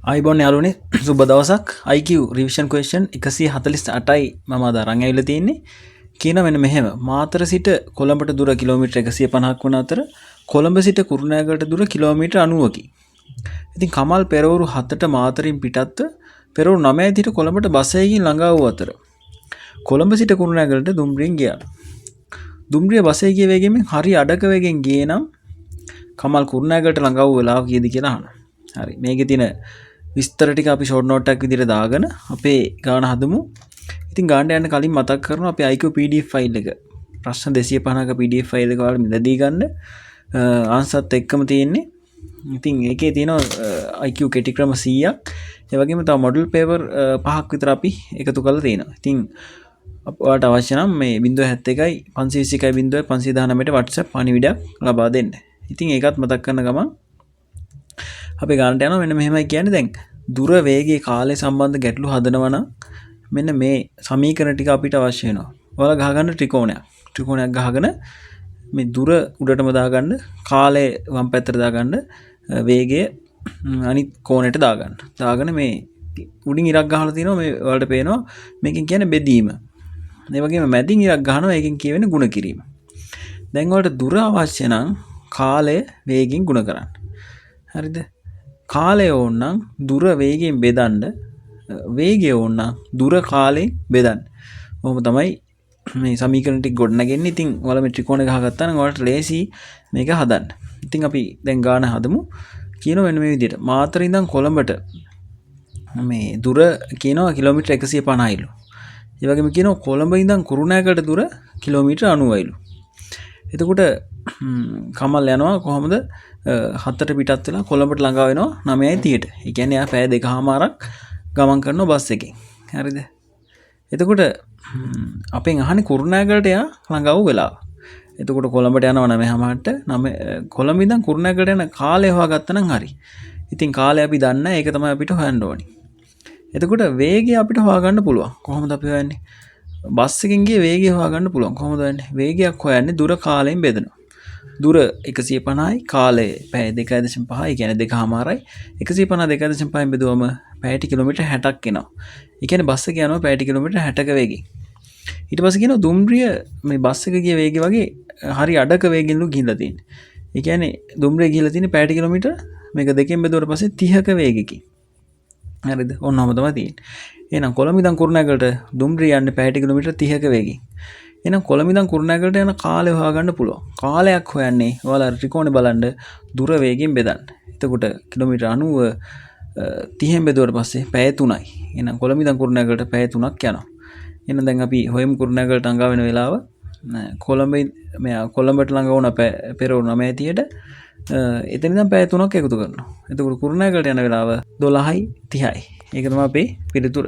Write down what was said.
අයිබොන් යාලුවනේ සුබ දවසක් IQ revision question 148යි මම අද අරන් ඇවිල්ලා තියෙන්නේ. කියනවා මෙන්න මෙහෙම. මාතර සිට කොළඹට දුර කිලෝමීටර් 150ක් වන අතර කොළඹ සිට කුරුණෑගලට දුර කිලෝමීටර් 90කි. ඉතින් කමල් පෙරවරු 7ට මාතරින් පිටත්ව පෙරවරු 9 සිට කොළඹට බස් එකකින් ළඟා වූ අතර කොළඹ සිට කුරුණෑගලට දුම්රියෙන් ගියා. දුම්රිය බස් එකේ ගිය වේගයෙන් හරි අඩක වේගෙන් ගියේ නම් කමල් කුරුණෑගලට ළඟා වූ වෙලාව කීයද කියලා අහනවා. හරි මේකේ තියෙන විස්තර ටික අපි ෂෝට් නෝට් එකක් විදිහට දාගෙන අපේ ගාන හදමු. ඉතින් ගානට යන්න කලින් මතක් කරනවා අපේ IQ PDF ෆයිල් එක. ප්‍රශ්න 250ක PDF ෆයිල් එක ඔයාලා මිලදී ගන්න. ආන්සර්ත් එක්කම තියෙන්නේ. ඉතින් ඒකේ තියෙනවා IQ කෙටි ක්‍රම 100ක්. ඒ වගේම තව මොඩල් පේපර් 5ක් විතර අපි එකතු කරලා තියෙනවා. ඉතින් ඔයාලට අවශ්‍ය නම් මේ 071යි 521යි 519ට WhatsApp පණිවිඩයක් ලබා දෙන්න. ඉතින් ඒකත් මතක් කරන ගමන් අපි ගානට යනවා. මෙන්න මෙහෙමයි කියන්නේ. දැන් දුර වේගයේ කාලය සම්බන්ධ ගැටලු හදනවා නම් මෙන්න මේ සමීකරණ ටික අපිට අවශ්‍ය වෙනවා. ඔයාලා ගහගන්න ත්‍රිකෝණයක් ගහගෙන මේ දුර උඩටම දාගන්න, කාලය වම් පැත්තට දාගන්න, වේගය අනිත් කෝණයට දාගන්න. දාගෙන මේ උඩින් ඉරක් ගහලා තිනවා. මේ ඔයාලට පේනවා මේකෙන් කියන්නේ බෙදීම. ඒ වගේම මැදින් ඉරක් ගහනවා. ඒකෙන් කියවෙන්නේ ಗುಣ කිරීම. දැන් ඔයාලට දුර අවශ්‍ය නම් කාලය වේගයෙන් ಗುಣ කරන්න. හරිද? කාලය ඕනනම් දුර වේගයෙන් බෙදන්න, වේගය ඕනනම් දුර කාලයෙන් බෙදන්න. ඔහොම තමයි මේ සමීකරණ ටික ගොඩනගන්නේ. ඉතින් ඔයාලා මේ ත්‍රිකෝණය ගහගත්තා නම් ඔයාලට ලේසි මේක හදන්න. ඉතින් අපි දැන් ගාන හදමු. කියනවා මෙන්න මේ විදිහට. මාතර ඉඳන් කොළඹට මේ දුර කියනවා කිලෝමීටර් 150යිලු. ඒ වගේම කියනවා කොළඹ ඉඳන් කුරුණෑගලට දුර කිලෝමීටර් 90යිලු. එතකොට කමල් යනවා කොහොමද 7ට පිටත් වෙලා කොළඹට ළඟා වෙනවා 9:30ට. ඒ කියන්නේ එයා පැය 2කමාරක් ගමන් කරනවා බස් එකෙන්. හරිද? එතකොට අපෙන් අහන්නේ කුරුණෑගලට එයා ළඟා වූ වෙලාව. එතකොට කොළඹට යනවා 9:00ට. කොළඹ ඉඳන් කුරුණෑගලට යන කාලය හොයාගත්තා නම් හරි. ඉතින් කාලය අපි දන්නේ නැහැ. ඒක තමයි අපිට හොයන්න ඕනේ. එතකොට වේගය අපිට හොයාගන්න පුළුවන්. කොහොමද අපි හොයන්නේ? බස් එකෙන් ගිය වේගය හොයාගන්න පුළුවන්. කොහොමද හොයන්නේ? වේගයක් හොයන්නේ දුර කාලයෙන් බෙදනවා. දුර 150යි, කාලය පැය 2.5යි. ඒ කියන්නේ 2කමාරයි. 150 2.5න් බෙදුවම පැයට කිලෝමීටර් 60ක් එනවා. ඒ කියන්නේ බස් එක යනවා පැයට කිලෝමීටර් 60ක වේගෙන්. ඊට පස්සේ කියනවා දුම්රිය මේ බස් එක ගිය වේගය වගේ හරි අඩක වේගෙන්ලු ගිහිල්ලා තියෙන්නේ. ඒ කියන්නේ දුම්රිය ගිහිල්ලා තියෙන්නේ පැයට කිලෝමීටර් මේක දෙකෙන් බෙදුවට පස්සේ 30ක වේගකින්. හරිද? ඔන්නෝම තමයි තියෙන්නේ. එහෙනම් කොළඹ ඉඳන් කුරුණෑගලට දුම්රිය යන්නේ පැයට කිලෝමීටර් 30ක වේගෙන්. එහෙනම් කොළඹ ඉඳන් කුරුණෑගලට යන කාලය හොයාගන්න පුළුවන්. කාලයක් හොයන්නේ ඔයාලා ත්‍රිකෝණේ බලන්න දුර වේගයෙන් බෙදන්න. එතකොට කිලෝමීටර් 90 30න් බෙදුවට පස්සේ පැය 3යි. එහෙනම් කොළඹ ඉඳන් කුරුණෑගලට පැය 3ක් යනවා. එහෙනම් දැන් අපි හොයමු කුරුණෑගලට ළඟා වෙන වෙලාව. කොළඹට ළඟා වුණ පෙරවරු 9:30ට එතන ඉඳන් පැය 3ක් එකතු කරනවා. එතකොට කුරුණෑගලට යන වෙලාව 12:30යි. ඒක තමයි අපේ පිළිතුර.